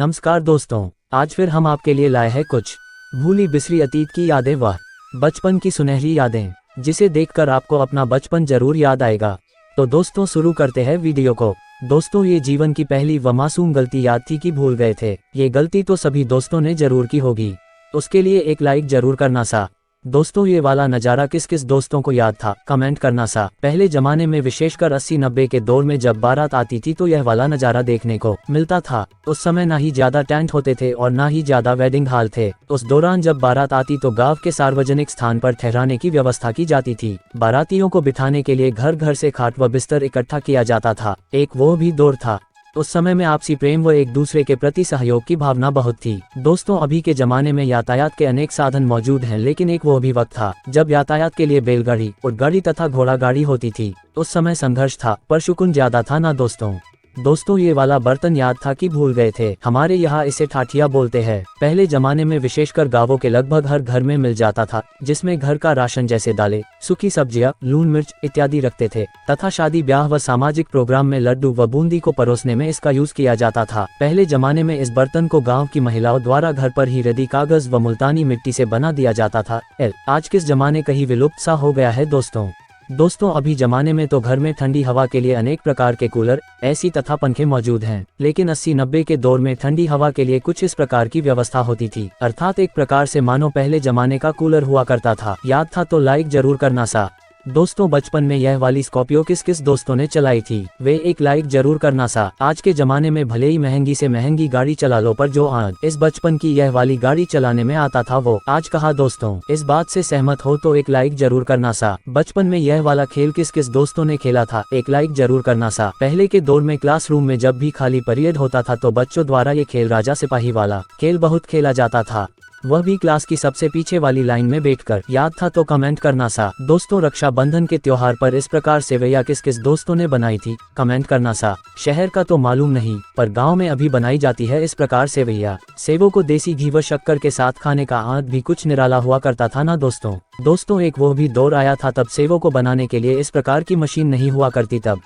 नमस्कार दोस्तों, आज फिर हम आपके लिए लाए हैं कुछ भूली बिसरी अतीत की यादें व बचपन की सुनहरी यादें, जिसे देखकर आपको अपना बचपन जरूर याद आएगा। तो दोस्तों शुरू करते हैं वीडियो को। दोस्तों ये जीवन की पहली व मासूम गलती याद थी कि भूल गए थे। ये गलती तो सभी दोस्तों ने जरूर की होगी, उसके लिए एक लाइक जरूर करना सा। दोस्तों ये वाला नज़ारा किस किस दोस्तों को याद था, कमेंट करना सा। पहले जमाने में विशेषकर 80-90 के दौर में जब बारात आती थी तो यह वाला नज़ारा देखने को मिलता था। उस समय ना ही ज्यादा टेंट होते थे और ना ही ज्यादा वेडिंग हॉल थे। उस दौरान जब बारात आती तो गांव के सार्वजनिक स्थान पर ठहराने की व्यवस्था की जाती थी। बारातियों को बिठाने के लिए घर घर से खाट व बिस्तर इकट्ठा किया जाता था। एक वो भी दौर था। उस समय में आपसी प्रेम व एक दूसरे के प्रति सहयोग की भावना बहुत थी। दोस्तों अभी के जमाने में यातायात के अनेक साधन मौजूद हैं, लेकिन एक वो भी वक्त था जब यातायात के लिए बैलगाड़ी, ऊँटगाड़ी तथा घोड़ा गाड़ी होती थी। उस समय संघर्ष था पर सुकून ज्यादा था ना दोस्तों ये वाला बर्तन याद था कि भूल गए थे। हमारे यहाँ इसे ठाठिया बोलते हैं। पहले जमाने में विशेषकर गांवों के लगभग हर घर में मिल जाता था, जिसमें घर का राशन जैसे दालें, सूखी सब्जियां, लून मिर्च इत्यादि रखते थे तथा शादी ब्याह व सामाजिक प्रोग्राम में लड्डू व बूंदी को परोसने में इसका यूज किया जाता था। पहले जमाने में इस बर्तन को गाँव की महिलाओं द्वारा घर पर ही रेडी कागज व मुल्तानी मिट्टी से बना दिया जाता था। आज किस जमाने कहीं विलुप्त सा हो गया है दोस्तों अभी जमाने में तो घर में ठंडी हवा के लिए अनेक प्रकार के कूलर, एसी तथा पंखे मौजूद हैं, लेकिन 80-90 के दौर में ठंडी हवा के लिए कुछ इस प्रकार की व्यवस्था होती थी, अर्थात एक प्रकार से मानो पहले जमाने का कूलर हुआ करता था। याद था तो लाइक जरूर करना सा। दोस्तों बचपन में यह वाली स्कॉर्पियो किस किस दोस्तों ने चलाई थी, वे एक लाइक जरूर करना सा। आज के जमाने में भले ही महंगी से महंगी गाड़ी चला लो, पर जो आज इस बचपन की यह वाली गाड़ी चलाने में आता था वो आज कहा। दोस्तों इस बात से सहमत हो तो एक लाइक जरूर करना सा। बचपन में यह वाला खेल किस किस दोस्तों ने खेला था, एक लाइक जरूर करना सा। पहले के दौर में क्लासरूम में जब भी खाली पीरियड होता था तो बच्चों द्वारा ये खेल राजा सिपाही वाला खेल बहुत खेला जाता था, वह भी क्लास की सबसे पीछे वाली लाइन में बैठकर। याद था तो कमेंट करना सा। दोस्तों रक्षाबंधन के त्योहार पर इस प्रकार सेवैया किस किस दोस्तों ने बनाई थी, कमेंट करना सा। शहर का तो मालूम नहीं, पर गांव में अभी बनाई जाती है इस प्रकार सेवैया। सेवों को देसी घी व शक्कर के साथ खाने का आनंद भी कुछ निराला हुआ करता था ना दोस्तों एक वो भी दौर आया था तब सेवों को बनाने के लिए इस प्रकार की मशीन नहीं हुआ करती। तब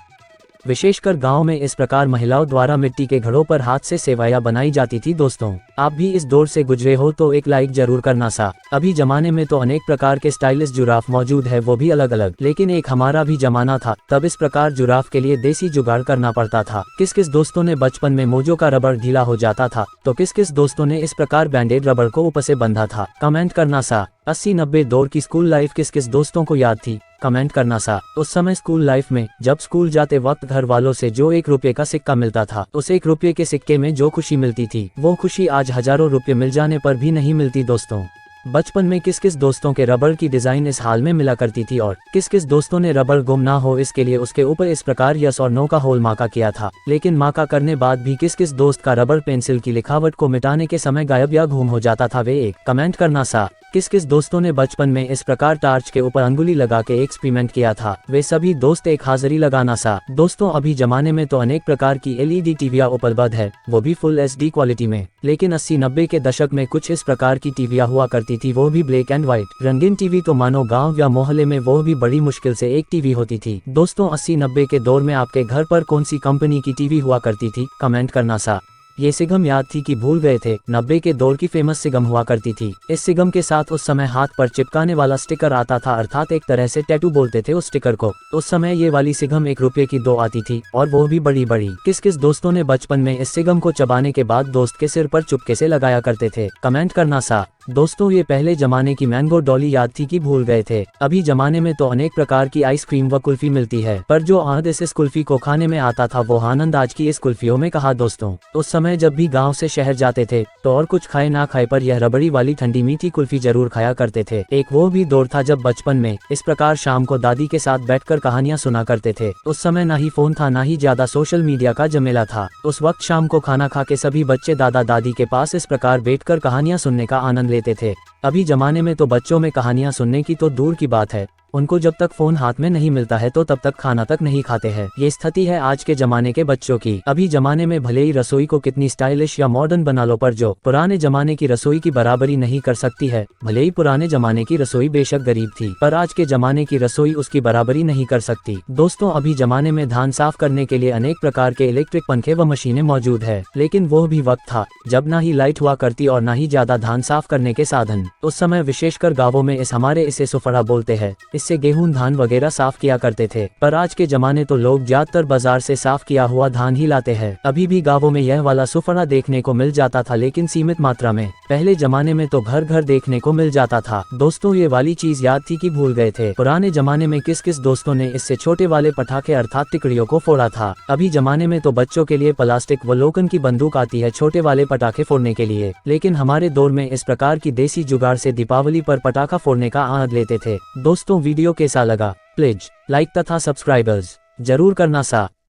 विशेषकर गांव में इस प्रकार महिलाओं द्वारा मिट्टी के घड़ों पर हाथ से सेवैयां बनाई जाती थी। दोस्तों आप भी इस दौर से गुजरे हो तो एक लाइक जरूर करना सा। अभी जमाने में तो अनेक प्रकार के स्टाइलिश जुराफ मौजूद है, वो भी अलग अलग, लेकिन एक हमारा भी जमाना था तब इस प्रकार जुराफ के लिए देसी जुगाड़ करना पड़ता था। किस किस दोस्तों ने बचपन में मोजों का रबड़ ढीला हो जाता था तो किस किस दोस्तों ने इस प्रकार बैंडेड रबड़ को ऊपर से बंधा था, कमेंट करना सा। 80-90 दौर की स्कूल लाइफ किस किस दोस्तों को याद थी, कमेंट करना सा। उस समय स्कूल लाइफ में जब स्कूल जाते वक्त घर वालों से जो 1 रुपये का सिक्का मिलता था, उस 1 रुपये के सिक्के में जो खुशी मिलती थी वो खुशी आज हजारों रुपये मिल जाने पर भी नहीं मिलती। दोस्तों बचपन में किस किस दोस्तों के रबड़ की डिजाइन इस हाल में मिला करती थी और किस किस दोस्तों ने रबड़ गुम ना हो इसके लिए उसके ऊपर इस प्रकार यस और नो का होल मार्का किया था, लेकिन मार्का करने बाद भी किस किस दोस्त का रबड़ पेंसिल की लिखावट को मिटाने के समय गायब या गुम हो जाता था, वे एक कमेंट करना सा। किस किस दोस्तों ने बचपन में इस प्रकार टार्च के ऊपर अंगुली लगा के एक्सपेरिमेंट किया था, वे सभी दोस्त एक हाजिरी लगाना सा। दोस्तों अभी जमाने में तो अनेक प्रकार की LED टीवियां उपलब्ध है, वो भी फुल HD क्वालिटी में, लेकिन 80-90 के दशक में कुछ इस प्रकार की टीवियां हुआ करती थी, वो भी ब्लैक एंड व्हाइट। रंगीन टीवी तो मानो गाँव या मोहल्ले में वो भी बड़ी मुश्किल से एक टीवी होती थी। दोस्तों 80-90 के दौर में आपके घर पर कौन सी कंपनी की टीवी हुआ करती थी, कमेंट करना सा। ये सिगम याद थी कि भूल गए थे। 90 के दौर की फेमस सिगम हुआ करती थी। इस सिगम के साथ उस समय हाथ पर चिपकाने वाला स्टिकर आता था, अर्थात एक तरह से टैटू बोलते थे उस स्टिकर को। उस समय ये वाली सिगम 1 रुपये की 2 आती थी और वो भी बड़ी बड़ी। किस किस दोस्तों ने बचपन में इस सिगम को चबाने के बाद दोस्त के सिर पर चुपके से लगाया करते थे, कमेंट करना सा। दोस्तों ये पहले जमाने की मैंगो डॉली याद थी कि भूल गए थे। अभी जमाने में तो अनेक प्रकार की आइसक्रीम व कुल्फी मिलती है, पर जो आनंद इस कुल्फी को खाने में आता था वो आनंद आज की इस कुल्फियों में कहा। दोस्तों उस समय जब भी गांव से शहर जाते थे तो और कुछ खाए ना खाए पर यह रबड़ी वाली ठंडी मीठी कुल्फी जरूर खाया करते थे। एक वो भी दौर था जब बचपन में इस प्रकार शाम को दादी के साथ बैठकर कहानियां सुना करते थे। उस समय ना ही फोन था, ना ही ज्यादा सोशल मीडिया का जमेला था। उस वक्त शाम को खाना खा के सभी बच्चे दादा दादी के पास इस प्रकार बैठकर कहानियां सुनने का आनंद लेते थे। अभी जमाने में तो बच्चों में कहानियां सुनने की तो दूर की बात है, उनको जब तक फोन हाथ में नहीं मिलता है तो तब तक खाना तक नहीं खाते हैं। ये स्थिति है आज के जमाने के बच्चों की। अभी जमाने में भले ही रसोई को कितनी स्टाइलिश या मॉडर्न बना लो, पर जो पुराने जमाने की रसोई की बराबरी नहीं कर सकती है। भले ही पुराने जमाने की रसोई बेशक गरीब थी, पर आज के जमाने की रसोई उसकी बराबरी नहीं कर सकती। दोस्तों, अभी जमाने में धान साफ करने के लिए अनेक प्रकार के इलेक्ट्रिक पंखे व मशीनें मौजूद है, लेकिन वो भी वक्त था जब ना ही लाइट हुआ करती और ना ही ज्यादा धान साफ करने के साधन। उस समय विशेषकर गाँवों में इसे सुफड़ा बोलते हैं, इससे गेहूं धान वगैरह साफ किया करते थे। पर आज के जमाने तो लोग ज्यादातर बाजार से साफ किया हुआ धान ही लाते हैं। अभी भी गाँवों में यह वाला सुफड़ा देखने को मिल जाता था, लेकिन सीमित मात्रा में। पहले जमाने में तो घर घर देखने को मिल जाता था। दोस्तों, ये वाली चीज याद थी कि भूल गए थे? पुराने जमाने में किस किस दोस्तों ने इससे छोटे वाले पटाखे अर्थात तिकड़ियों को फोड़ा था। अभी जमाने में तो बच्चों के लिए प्लास्टिक व लोखंड की बंदूक आती है छोटे वाले पटाखे फोड़ने के लिए, लेकिन हमारे दौर में इस प्रकार की देसी जुगाड़ से दीपावली पर पटाखा फोड़ने का आनंद लेते थे। दोस्तों, वीडियो कैसा लगा? प्लीज लाइक तथा सब्सक्राइबर्स जरूर करना सा।